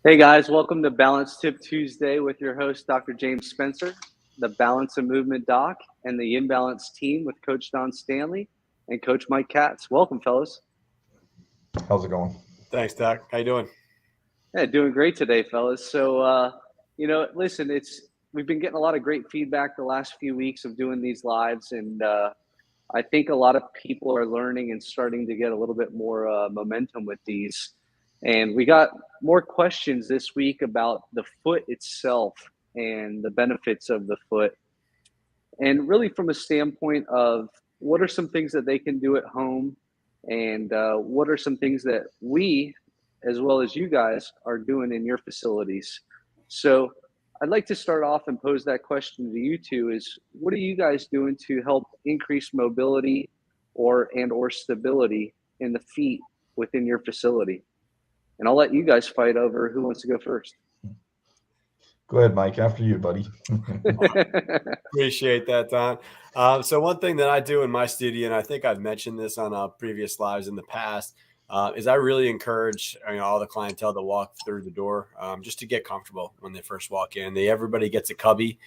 Hey guys, welcome to Balance Tip Tuesday with your host, Dr. James Spencer, the Balance and Movement Doc, and the inBalance team with Coach Don Stanley and Coach Mike Katz. Welcome, fellas. How's it going? Thanks, Doc. How you doing? Yeah, doing great today, fellas. So, listen, we've been getting a lot of great feedback the last few weeks of doing these lives, and I think a lot of people are learning and starting to get a little bit more momentum with these. And we got more questions this week about the foot itself and the benefits of the foot. And really, from a standpoint of what are some things that they can do at home, and what are some things that we, as well as you guys, are doing in your facilities. So, I'd like to start off and pose that question to you two is what are you guys doing to help increase mobility or stability in the feet within your facility? And I'll let you guys fight over who wants to go first. Go ahead, Mike. After you, buddy. Appreciate that, Don. So one thing that I do in my studio, and I think I've mentioned this on previous lives in the past, is I really encourage all the clientele to walk through the door just to get comfortable when they first walk in. Everybody gets a cubby.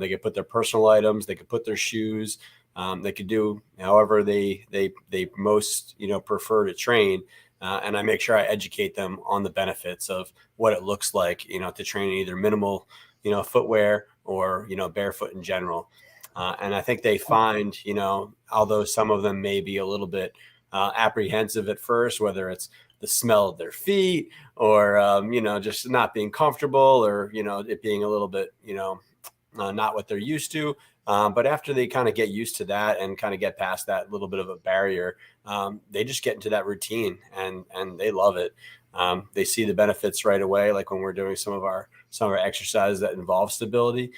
They can put their personal items. They can put their shoes. They could do however they most prefer to train. And I make sure I educate them on the benefits of what it looks like, to train in either minimal, footwear or, barefoot in general. And I think they find, although some of them may be a little bit apprehensive at first, whether it's the smell of their feet or, just not being comfortable or, it being a little bit, not what they're used to. But after they kind of get used to that and kind of get past that little bit of a barrier, they just get into that routine and they love it. They see the benefits right away. Like when we're doing some of our exercises that involve stability,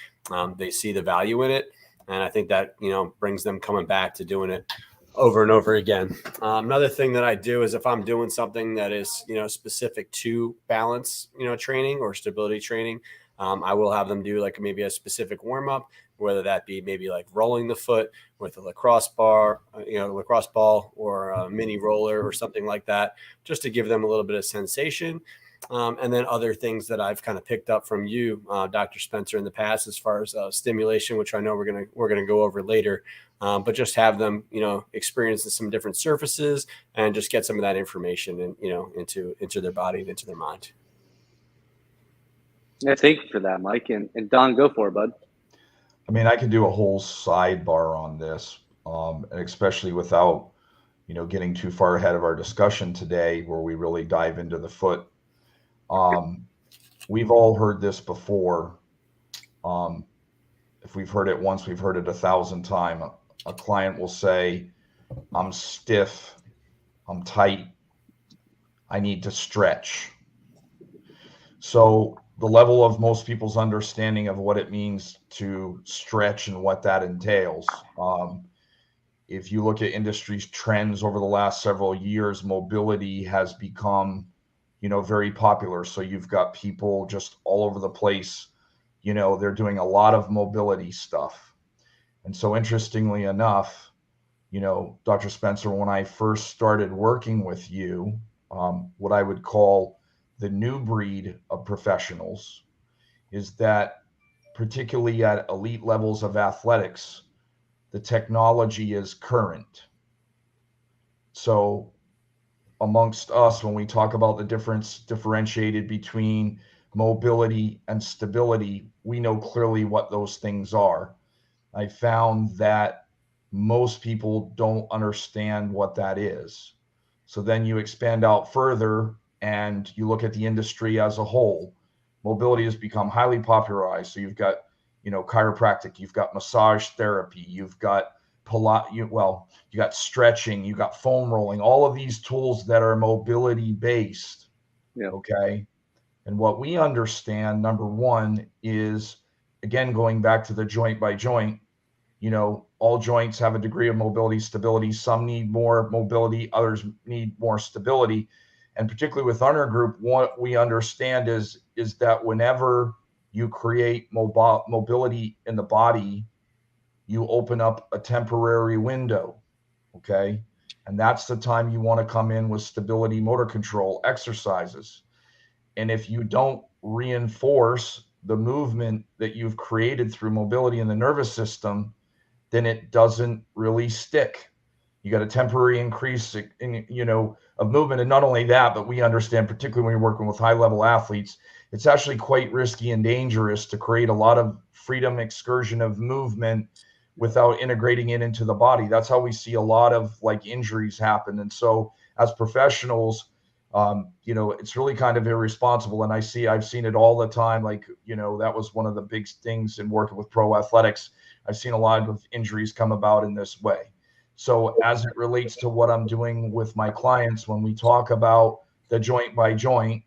they see the value in it. And I think that, brings them coming back to doing it over and over again. Another thing that I do is if I'm doing something that is, specific to balance, training or stability training, I will have them do like maybe a specific warm up, whether that be maybe like rolling the foot with a lacrosse ball or a mini roller or something like that, just to give them a little bit of sensation. And then other things that I've kind of picked up from you, Dr. Spencer, in the past, as far as stimulation, which I know we're gonna go over later, but just have them, experience some different surfaces and just get some of that information and into their body and into their mind. Yeah, thank you for that, Mike. And Don, go for it, bud. I mean, I could do a whole sidebar on this, and especially without, getting too far ahead of our discussion today, where we really dive into the foot. We've all heard this before. If we've heard it once, we've heard it 1,000 times. A client will say, "I'm stiff, I'm tight, I need to stretch." So the level of most people's understanding of what it means to stretch and what that entails. If you look at industry's trends over the last several years, mobility has become, very popular. So you've got people just all over the place, they're doing a lot of mobility stuff. And so interestingly enough, Dr. Spencer, when I first started working with you, what I would call the new breed of professionals is that, particularly at elite levels of athletics, the technology is current. So amongst us, when we talk about the difference differentiated between mobility and stability, we know clearly what those things are. I found that most people don't understand what that is. So then you expand out further and you look at the industry as a whole. Mobility has become highly popularized. So you've got, chiropractic, you've got massage therapy, you've got you got stretching, you got foam rolling, all of these tools that are mobility based. Yeah. Okay. And what we understand, number one, is again, going back to the joint by joint, all joints have a degree of mobility, stability. Some need more mobility, others need more stability. And particularly with our group, what we understand is that whenever you create mobility in the body, you open up a temporary window, okay? And that's the time you want to come in with stability motor control exercises. And if you don't reinforce the movement that you've created through mobility in the nervous system, then it doesn't really stick. You got a temporary increase of movement. And not only that, but we understand, particularly when you're working with high level athletes, it's actually quite risky and dangerous to create a lot of freedom excursion of movement without integrating it into the body. That's how we see a lot of like injuries happen. And so as professionals, it's really kind of irresponsible. And I've seen it all the time. Like, that was one of the big things in working with pro athletics. I've seen a lot of injuries come about in this way. So as it relates to what I'm doing with my clients, when we talk about the joint by joint,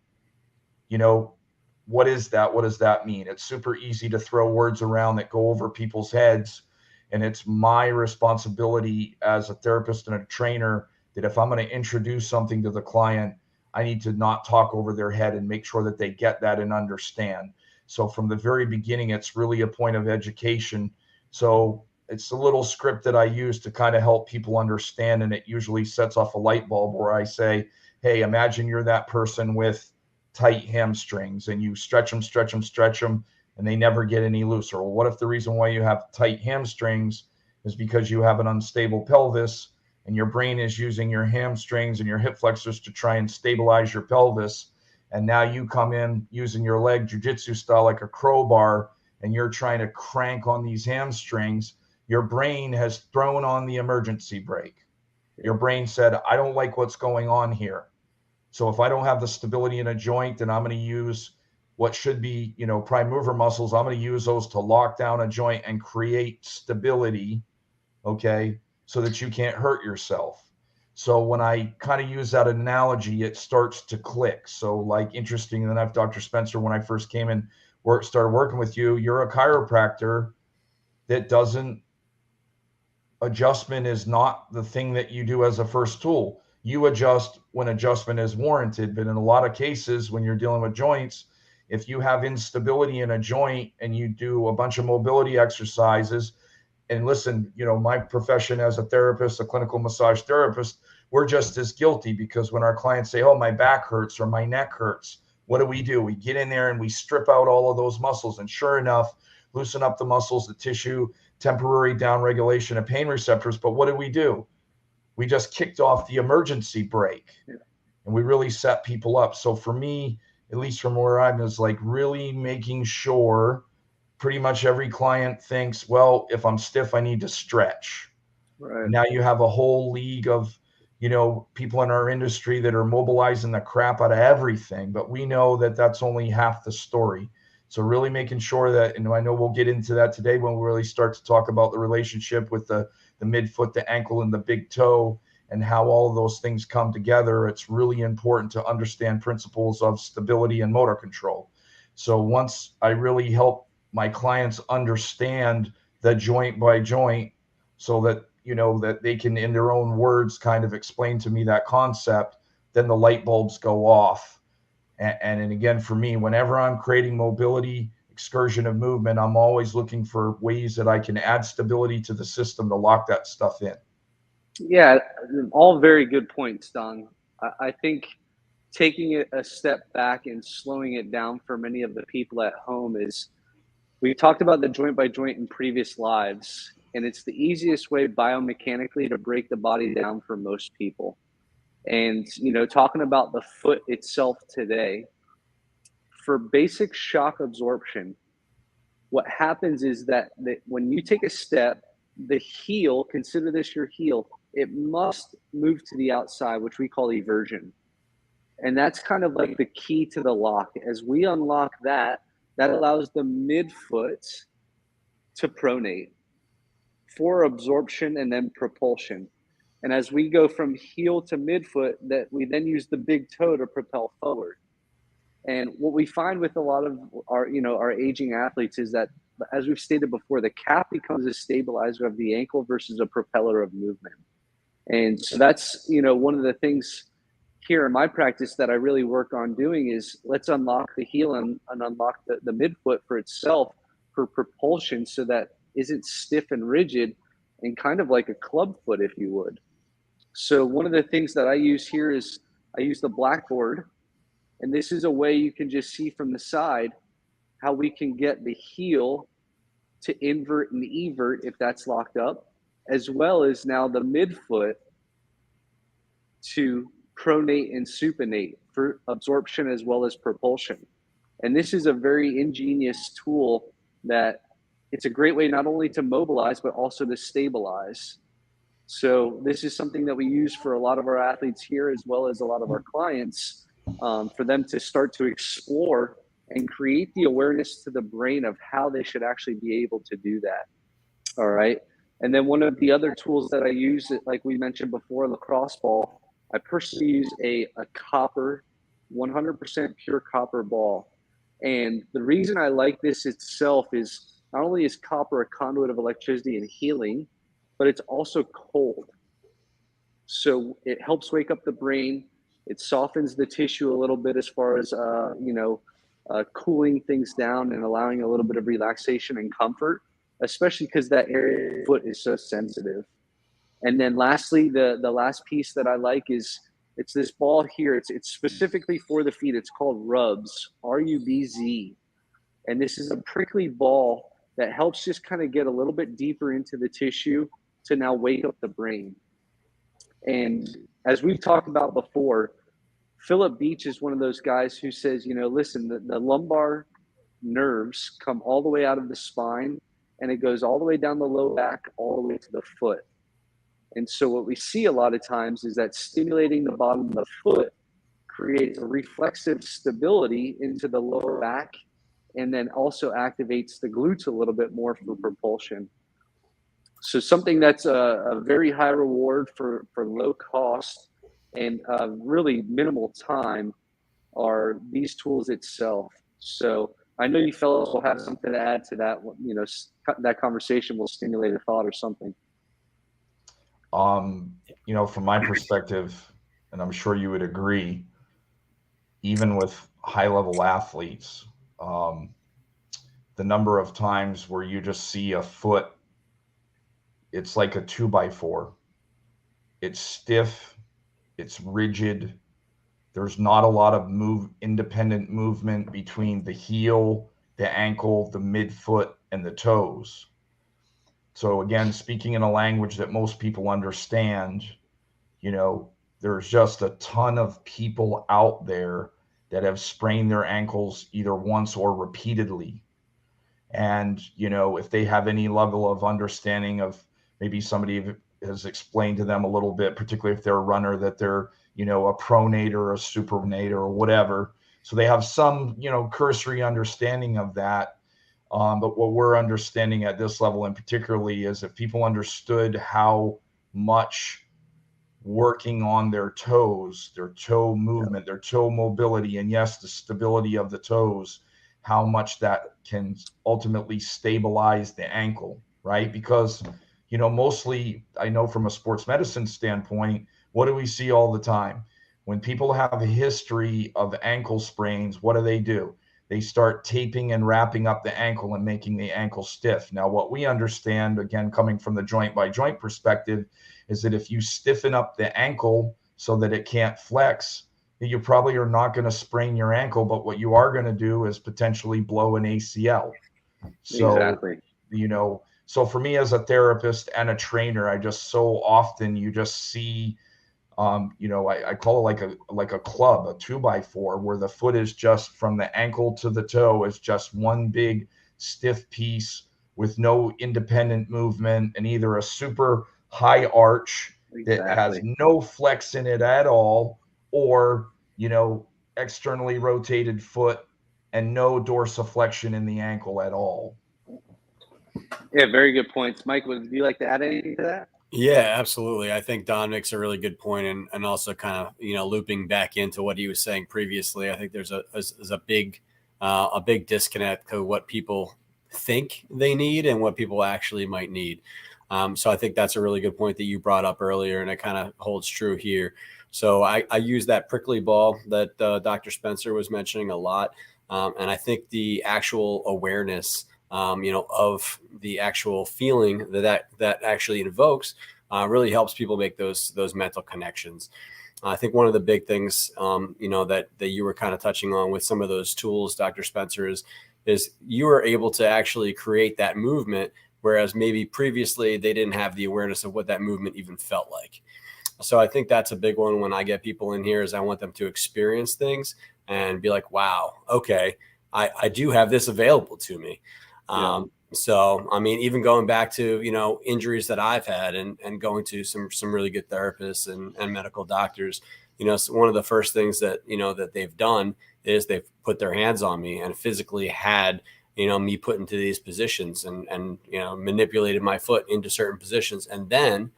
what is that? What does that mean? It's super easy to throw words around that go over people's heads. And it's my responsibility as a therapist and a trainer that if I'm going to introduce something to the client, I need to not talk over their head and make sure that they get that and understand. So from the very beginning, it's really a point of education. So it's a little script that I use to kind of help people understand. And it usually sets off a light bulb where I say, hey, imagine you're that person with tight hamstrings and you stretch them, and they never get any looser. Well, what if the reason why you have tight hamstrings is because you have an unstable pelvis and your brain is using your hamstrings and your hip flexors to try and stabilize your pelvis? And now you come in using your leg jujitsu style like a crowbar and you're trying to crank on these hamstrings. Your brain has thrown on the emergency brake. Your brain said, I don't like what's going on here. So if I don't have the stability in a joint, then I'm going to use what should be, prime mover muscles. I'm going to use those to lock down a joint and create stability, okay, so that you can't hurt yourself. So when I kind of use that analogy, it starts to click. So like interesting enough, Dr. Spencer, when I first came in, started working with you, you're a chiropractor that doesn't, adjustment is not the thing that you do as a first tool. You adjust when adjustment is warranted. But in a lot of cases, when you're dealing with joints, if you have instability in a joint and you do a bunch of mobility exercises, and listen, my profession as a therapist, a clinical massage therapist, we're just as guilty because when our clients say, oh, my back hurts or my neck hurts, what do? We get in there and we strip out all of those muscles. And sure enough, loosen up the muscles, the tissue, temporary downregulation of pain receptors. But what do? We just kicked off the emergency brake, and we really set people up. So for me, at least from where I'm, is like really making sure pretty much every client thinks, well, if I'm stiff, I need to stretch. Right. And now you have a whole league of, people in our industry that are mobilizing the crap out of everything, but we know that that's only half the story. So really making sure that, and I know we'll get into that today when we really start to talk about the relationship with the midfoot, the ankle, and the big toe, and how all of those things come together. It's really important to understand principles of stability and motor control. So once I really help my clients understand the joint by joint so that, that they can, in their own words, kind of explain to me that concept, then the light bulbs go off. And again, for me, whenever I'm creating mobility, excursion of movement, I'm always looking for ways that I can add stability to the system to lock that stuff in. Yeah, all very good points, Don. I think taking it a step back and slowing it down for many of the people at home is, we talked about the joint by joint in previous lives, and it's the easiest way biomechanically to break the body down for most people. And, talking about the foot itself today, for basic shock absorption, what happens is that when you take a step, the heel, consider this your heel, it must move to the outside, which we call eversion. And that's kind of like the key to the lock. As we unlock that, that allows the midfoot to pronate for absorption and then propulsion. And as we go from heel to midfoot, that we then use the big toe to propel forward. And what we find with a lot of our aging athletes is that, as we've stated before, the calf becomes a stabilizer of the ankle versus a propeller of movement. And so that's, one of the things here in my practice that I really work on doing is, let's unlock the heel and unlock the midfoot for itself for propulsion, so that isn't stiff and rigid and kind of like a club foot, if you would. So one of the things that I use here is I use the blackboard, And this is a way you can just see from the side how we can get the heel to invert and evert if that's locked up, as well as now the midfoot to pronate and supinate for absorption as well as propulsion. And this is a very ingenious tool that it's a great way not only to mobilize, but also to stabilize. So this is something that we use for a lot of our athletes here, as well as a lot of our clients, for them to start to explore and create the awareness to the brain of how they should actually be able to do that. All right. And then one of the other tools that I use, like we mentioned before, lacrosse ball, I personally use a copper, 100% pure copper ball. And the reason I like this itself is not only is copper a conduit of electricity and healing, but it's also cold. So it helps wake up the brain. It softens the tissue a little bit as far as, cooling things down and allowing a little bit of relaxation and comfort, especially because that area of the foot is so sensitive. And then lastly, the last piece that I like is it's this ball here. It's specifically for the feet. It's called Rubs, RUBZ. And this is a prickly ball that helps just kind of get a little bit deeper into the tissue to now wake up the brain. And as we've talked about before, Philip Beach is one of those guys who says, listen, the lumbar nerves come all the way out of the spine and it goes all the way down the low back, all the way to the foot. And so what we see a lot of times is that stimulating the bottom of the foot creates a reflexive stability into the lower back and then also activates the glutes a little bit more for propulsion. So something that's a very high reward for low cost and really minimal time are these tools itself. So I know you fellows will have something to add to that. That conversation will stimulate a thought or something. From my perspective, and I'm sure you would agree, even with high-level athletes, the number of times where you just see a foot, it's like a 2x4. It's stiff, it's rigid. There's not a lot of independent movement between the heel, the ankle, the midfoot, and the toes. So again, speaking in a language that most people understand, there's just a ton of people out there that have sprained their ankles either once or repeatedly. And, if they have any level of understanding of maybe somebody has explained to them a little bit, particularly if they're a runner, that they're, a pronator or a supinator or whatever. So they have some, cursory understanding of that. But what we're understanding at this level in particularly is if people understood how much working on their toes, their toe movement, their toe mobility, and yes, the stability of the toes, how much that can ultimately stabilize the ankle, right? Because, mostly I know from a sports medicine standpoint, what do we see all the time? When people have a history of ankle sprains, what do? They start taping and wrapping up the ankle and making the ankle stiff. Now, what we understand, again, coming from the joint by joint perspective, is that if you stiffen up the ankle so that it can't flex, you probably are not going to sprain your ankle, but what you are going to do is potentially blow an ACL. So, exactly. So for me as a therapist and a trainer, I just so often you just see, I call it like a club, a 2x4, where the foot is just from the ankle to the toe is just one big stiff piece with no independent movement and either a super high arch that has no flex in it at all, or, externally rotated foot and no dorsiflexion in the ankle at all. Yeah, very good points. Mike, would you like to add anything to that? Yeah, absolutely. I think Don makes a really good point, and also kind of looping back into what he was saying previously. I think there's a big disconnect to what people think they need and what people actually might need. So I think that's a really good point that you brought up earlier, and it kind of holds true here. So I use that prickly ball that Dr. Spencer was mentioning a lot, and I think the actual awareness of the actual feeling that actually invokes really helps people make those mental connections. I think one of the big things, that you were kind of touching on with some of those tools, Dr. Spencer, is you were able to actually create that movement, whereas maybe previously they didn't have the awareness of what that movement even felt like. So I think that's a big one when I get people in here, is I want them to experience things and be like, wow, okay, I do have this available to me. Yeah. So, I mean, even going back to, injuries that I've had and going to some really good therapists and medical doctors, so one of the first things that, that they've done is they've put their hands on me and physically had, me put into these positions and manipulated my foot into certain positions. And then,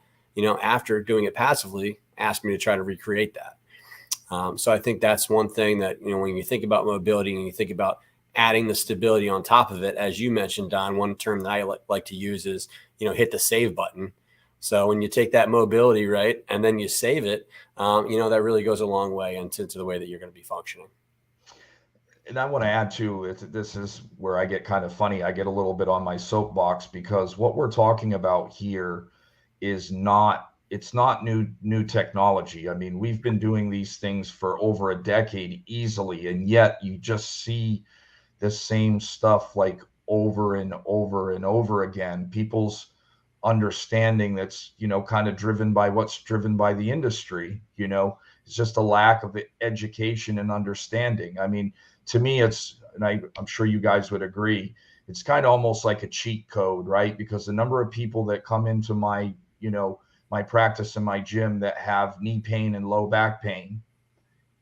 after doing it passively, asked me to try to recreate that. So I think that's one thing that, when you think about mobility and you think about adding the stability on top of it, as you mentioned, Don, one term that I like to use is, hit the save button. So when you take that mobility, right, and then you save it, that really goes a long way into the way that you're going to be functioning. And I want to add too, this is where I get kind of funny. I get a little bit on my soapbox, because what we're talking about here is it's not new technology. I mean, we've been doing these things for over a decade easily, and yet you just see the same stuff like over and over and over again. People's understanding that's, kind of driven by what's driven by the industry, it's just a lack of education and understanding. I mean, to me, I'm sure you guys would agree, it's kind of almost like a cheat code, right? Because the number of people that come into my, my practice in my gym that have knee pain and low back pain,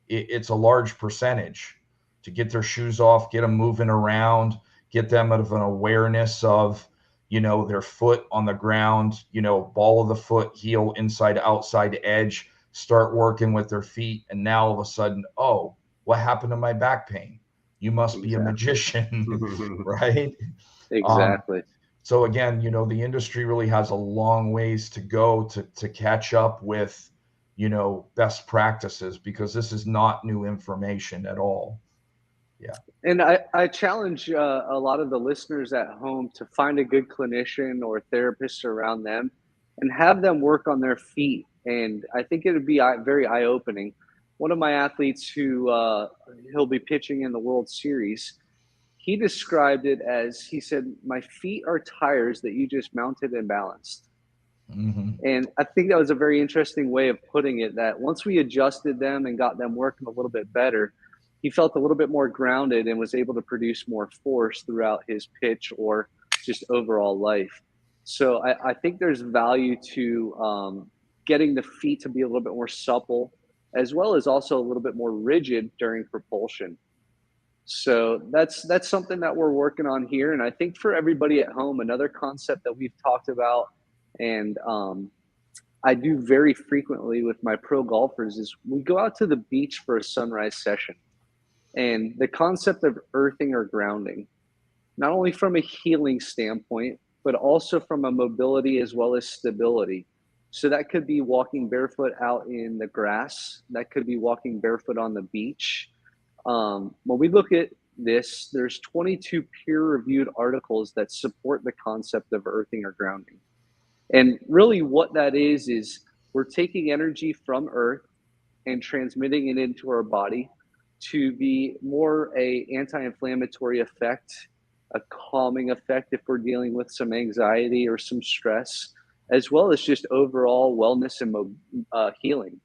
it's a large percentage. To get their shoes off, get them moving around, get them out of an awareness of, their foot on the ground, ball of the foot, heel, inside, outside edge, start working with their feet. And now all of a sudden, oh, what happened to my back pain? You must be a magician, right? Exactly. So again, the industry really has a long ways to go to catch up with, best practices, because this is not new information at all. Yeah. And I challenge a lot of the listeners at home to find a good clinician or therapist around them and have them work on their feet. And I think it would be very eye opening. One of my athletes who he'll be pitching in the World Series, he described it as, he said, my feet are tires that you just mounted and balanced. Mm-hmm. And I think that was a very interesting way of putting it, that once we adjusted them and got them working a little bit better, he felt a little bit more grounded and was able to produce more force throughout his pitch or just overall life. So I think there's value to getting the feet to be a little bit more supple, as well as also a little bit more rigid during propulsion. So that's something that we're working on here. And I think for everybody at home, another concept that we've talked about and I do very frequently with my pro golfers is we go out to the beach for a sunrise session. And the concept of earthing or grounding, not only from a healing standpoint, but also from a mobility as well as stability. So that could be walking barefoot out in the grass. That could be walking barefoot on the beach. When we look at this, there's 22 peer-reviewed articles that support the concept of earthing or grounding. And really what that is we're taking energy from earth and transmitting it into our body to be more a anti-inflammatory effect, a calming effect if we're dealing with some anxiety or some stress, as well as just overall wellness and healing.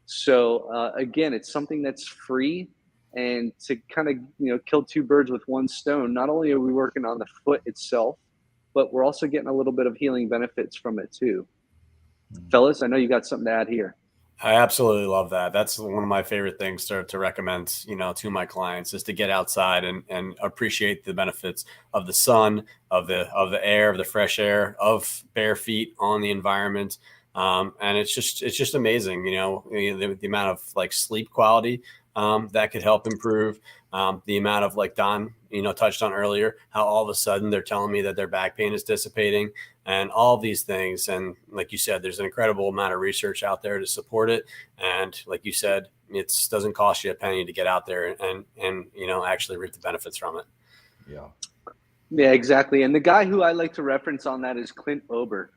So again, it's something that's free, and to kind of kill two birds with one stone. Not only are we working on the foot itself, but we're also getting a little bit of healing benefits from it too. Fellas, I know you got something to add here. I absolutely love that. That's one of my favorite things to recommend, to my clients, is to get outside and appreciate the benefits of the sun, of the air, of the fresh air, of bare feet on the environment. And it's just amazing, the amount of like sleep quality that could help improve, the amount of, like Don, touched on earlier, how all of a sudden they're telling me that their back pain is dissipating and all these things. And like you said, there's an incredible amount of research out there to support it. And like you said, it doesn't cost you a penny to get out there and actually reap the benefits from it. Yeah. Yeah, exactly. And the guy who I like to reference on that is Clint Ober.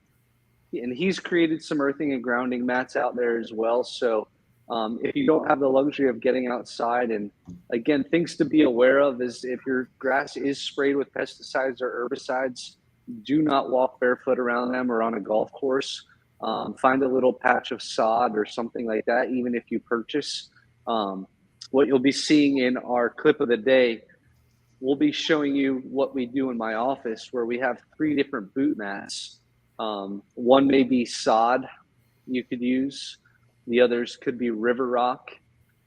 And he's created some earthing and grounding mats out there as well. So If you don't have the luxury of getting outside, and again, things to be aware of is if your grass is sprayed with pesticides or herbicides, do not walk barefoot around them or on a golf course. Find a little patch of sod or something like that, even if you purchase. Um, what you'll be seeing in our clip of the day, we'll be showing you what we do in my office, where we have 3 different boot mats. One may be sod you could use, the others could be river rock,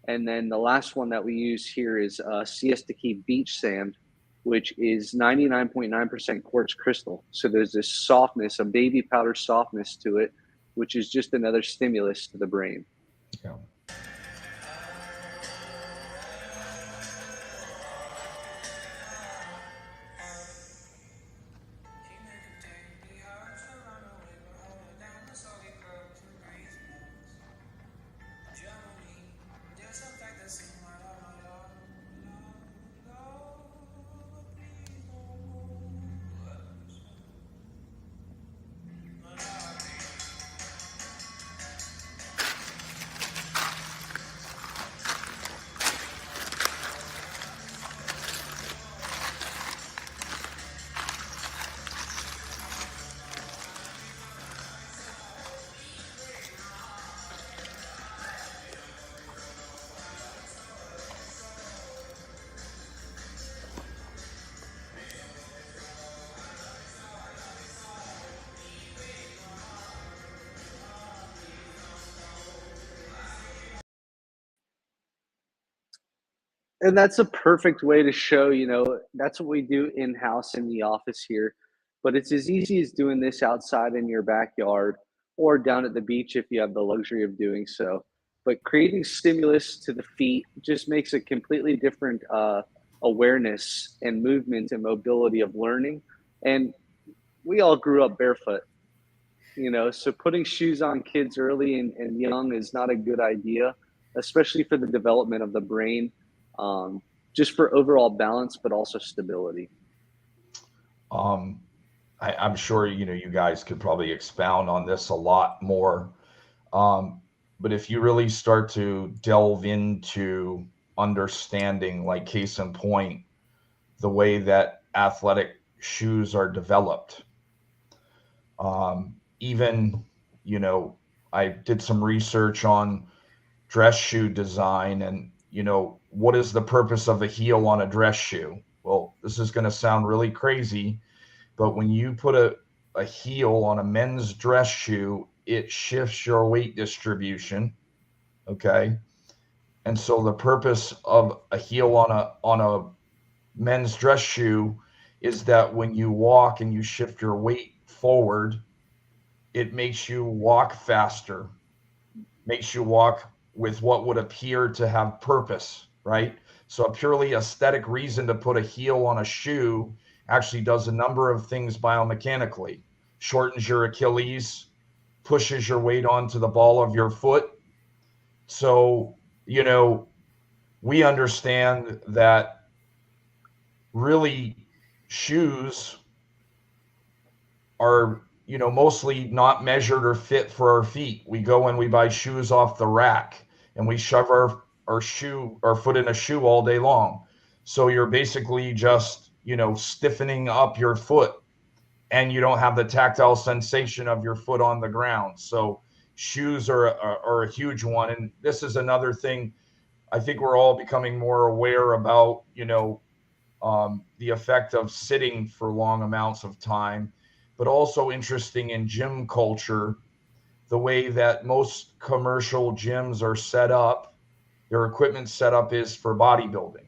and then the last one that we use here is Siesta Key beach sand, which is 99.9% quartz crystal. So there's this softness, a baby powder softness to it, which is just another stimulus to the brain. Yeah. And that's a perfect way to show, that's what we do in-house in the office here. But it's as easy as doing this outside in your backyard or down at the beach if you have the luxury of doing so. But creating stimulus to the feet just makes a completely different awareness and movement and mobility of learning. And we all grew up barefoot, so putting shoes on kids early and young is not a good idea, especially for the development of the brain, just for overall balance, but also stability. I'm sure, you guys could probably expound on this a lot more. But if you really start to delve into understanding, like case in point, the way that athletic shoes are developed, even, I did some research on dress shoe design and, what is the purpose of a heel on a dress shoe? Well, this is going to sound really crazy, but when you put a heel on a men's dress shoe, it shifts your weight distribution. Okay. And so the purpose of a heel on a men's dress shoe is that when you walk and you shift your weight forward, it makes you walk faster, makes you walk with what would appear to have purpose, right? So a purely aesthetic reason to put a heel on a shoe actually does a number of things biomechanically. Shortens your Achilles, pushes your weight onto the ball of your foot. So, we understand that really shoes are, mostly not measured or fit for our feet. We go and we buy shoes off the rack and we shove our foot in a shoe all day long. So you're basically just, stiffening up your foot and you don't have the tactile sensation of your foot on the ground. So shoes are a huge one. And this is another thing I think we're all becoming more aware about, the effect of sitting for long amounts of time, but also interesting in gym culture, the way that most commercial gyms are set up, their equipment setup is for bodybuilding.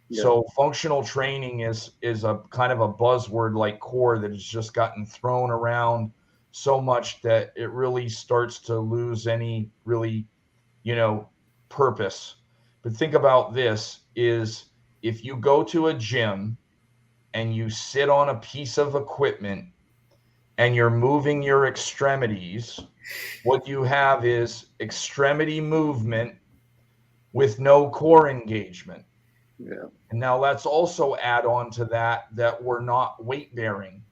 Yeah. So functional training is a kind of a buzzword like core that has just gotten thrown around so much that it really starts to lose any really, purpose. But think about this is if you go to a gym and you sit on a piece of equipment and you're moving your extremities, what you have is extremity movement with no core engagement. Yeah. And now let's also add on to that we're not weight bearing.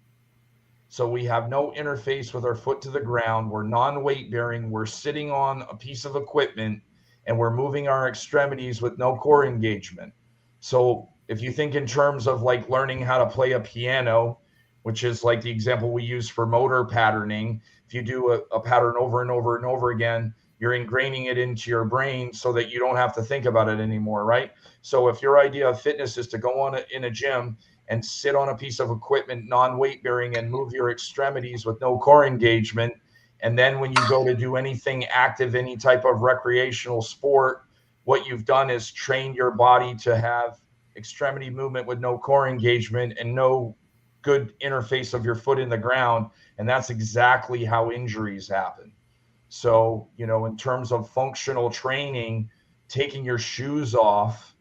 So we have no interface with our foot to the ground. We're non-weight bearing. We're sitting on a piece of equipment and we're moving our extremities with no core engagement. So if you think in terms of like learning how to play a piano, which is like the example we use for motor patterning, if you do a pattern over and over and over again, you're ingraining it into your brain so that you don't have to think about it anymore, right? So if your idea of fitness is to go on in a gym and sit on a piece of equipment, non-weight bearing, and move your extremities with no core engagement, and then when you go to do anything active, any type of recreational sport, what you've done is train your body to have extremity movement with no core engagement and no good interface of your foot in the ground. And that's exactly how injuries happen. So, in terms of functional training, taking your shoes off,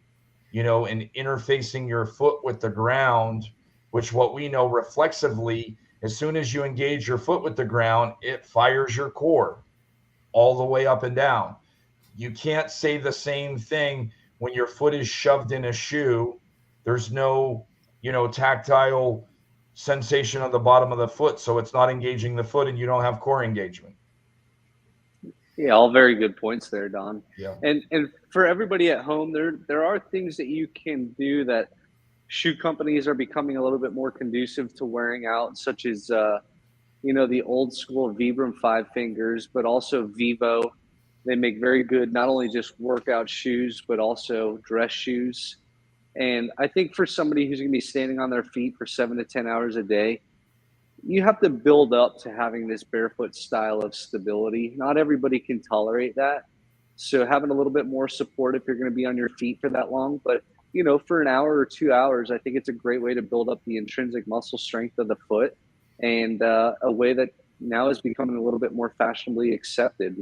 and interfacing your foot with the ground, which what we know reflexively, as soon as you engage your foot with the ground, it fires your core all the way up and down. You can't say the same thing when your foot is shoved in a shoe. There's no, tactile sensation on the bottom of the foot. So it's not engaging the foot and you don't have core engagement. Yeah, all very good points there, Don. Yeah. And for everybody at home, there are things that you can do that shoe companies are becoming a little bit more conducive to wearing out, such as the old school Vibram Five Fingers, but also Vivo. They make very good not only just workout shoes, but also dress shoes. And I think for somebody who's going to be standing on their feet for 7 to 10 hours a day, you have to build up to having this barefoot style of stability. Not everybody can tolerate that. So having a little bit more support if you're going to be on your feet for that long, but for an hour or 2 hours, I think it's a great way to build up the intrinsic muscle strength of the foot, and a way that now is becoming a little bit more fashionably accepted.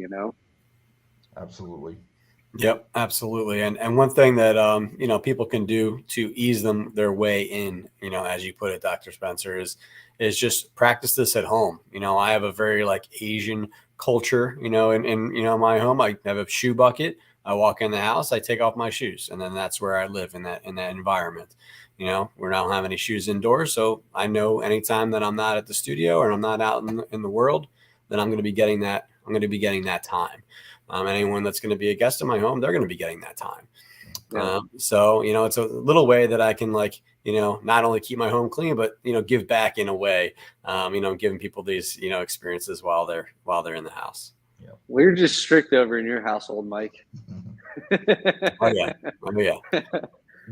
Absolutely. Yep, absolutely. And one thing that people can do to ease their way in, as you put it, Dr. Spencer, is just practice this at home. I have a very Asian culture, in my home. I have a shoe bucket. I walk in the house, I take off my shoes, and then that's where I live in that environment. We don't have any shoes indoors, so I know anytime that I'm not at the studio or I'm not out in the world, then I'm going to be getting that. I'm going to be getting that time. Anyone that's going to be a guest in my home, they're going to be getting that time. Yeah. So, it's a little way that I can not only keep my home clean, but, give back in a way, giving people these, experiences while they're in the house. Yeah. We're just strict over in your household, Mike. Oh yeah.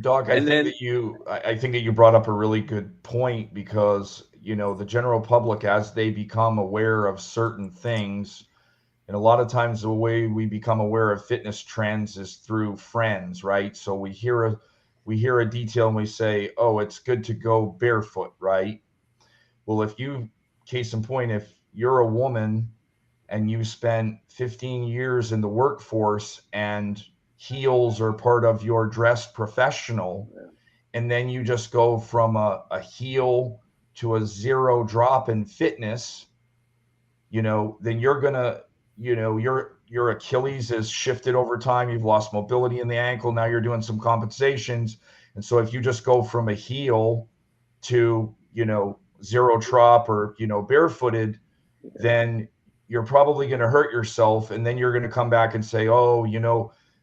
Doc, I think that you brought up a really good point, because, the general public, as they become aware of certain things, and a lot of times the way we become aware of fitness trends is through friends, right? So we hear a detail and we say, oh, it's good to go barefoot, right? Well, case in point, if you're a woman and you spent 15 years in the workforce and heels are part of your dress professional, and then you just go from a heel to a zero drop in fitness, then you're gonna, your Achilles is shifted over time. You've lost mobility in the ankle. Now you're doing some compensations. And so if you just go from a heel to, zero drop or, barefooted, then you're probably going to hurt yourself. And then you're going to come back and say, oh,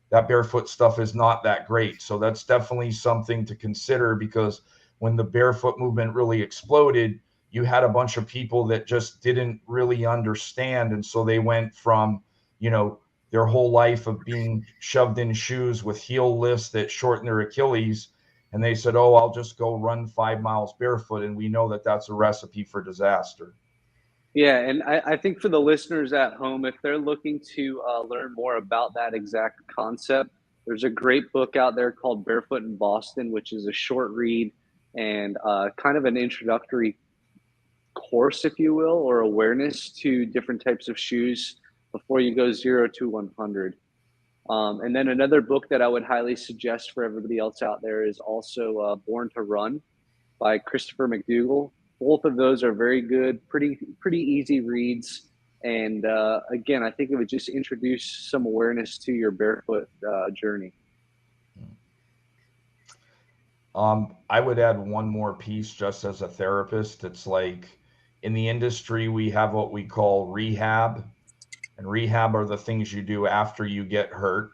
that barefoot stuff is not that great. So that's definitely something to consider, because when the barefoot movement really exploded, you had a bunch of people that just didn't really understand. And so they went from, their whole life of being shoved in shoes with heel lifts that shorten their Achilles. And they said, oh, I'll just go run 5 miles barefoot. And we know that that's a recipe for disaster. Yeah, and I think for the listeners at home, if they're looking to learn more about that exact concept, there's a great book out there called Barefoot in Boston, which is a short read and kind of an introductory course, if you will, or awareness to different types of shoes before you go 0 to 100. And then another book that I would highly suggest for everybody else out there is also Born to Run by Christopher McDougall. Both of those are very good, pretty easy reads. And again, I think it would just introduce some awareness to your barefoot journey. I would add one more piece just as a therapist. It's like in the industry, we have what we call rehab. And rehab are the things you do after you get hurt.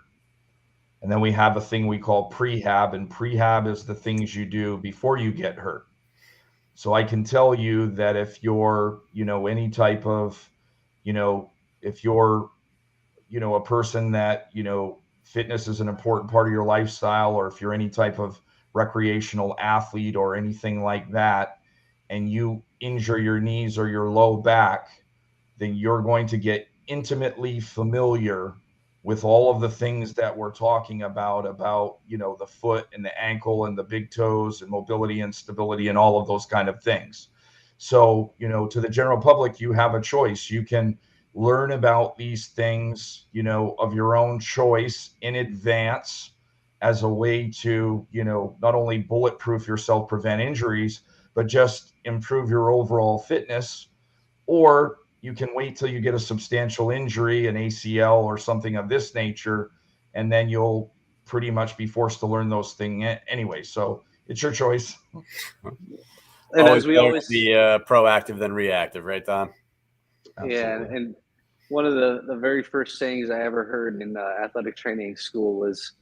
And then we have a thing we call prehab, and prehab is the things you do before you get hurt. So I can tell you that if you're, any type of, if you're, a person that, fitness is an important part of your lifestyle, or if you're any type of recreational athlete or anything like that, and you injure your knees or your low back, then you're going to get intimately familiar with all of the things that we're talking about, the foot and the ankle and the big toes and mobility and stability and all of those kind of things. So, to the general public, you have a choice. You can learn about these things, of your own choice in advance as a way to, not only bulletproof yourself, prevent injuries, but just improve your overall fitness. Or you can wait till you get a substantial injury, an ACL or something of this nature, and then you'll pretty much be forced to learn those things anyway. So it's your choice. And Always as we better to always be proactive than reactive, right, Tom? Yeah, and one of the very first sayings I ever heard in athletic training school was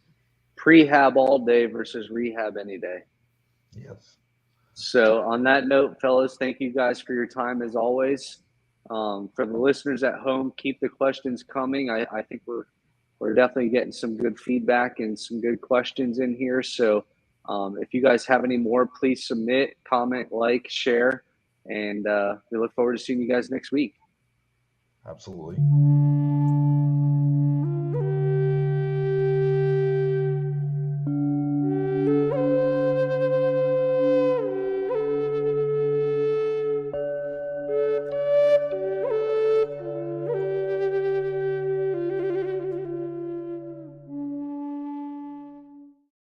prehab all day versus rehab any day. Yes. So on that note, fellas, thank you guys for your time as always. For the listeners at home, keep the questions coming. I think we're definitely getting some good feedback and some good questions in here. So if you guys have any more, please submit, comment, like, share, and we look forward to seeing you guys next week. Absolutely.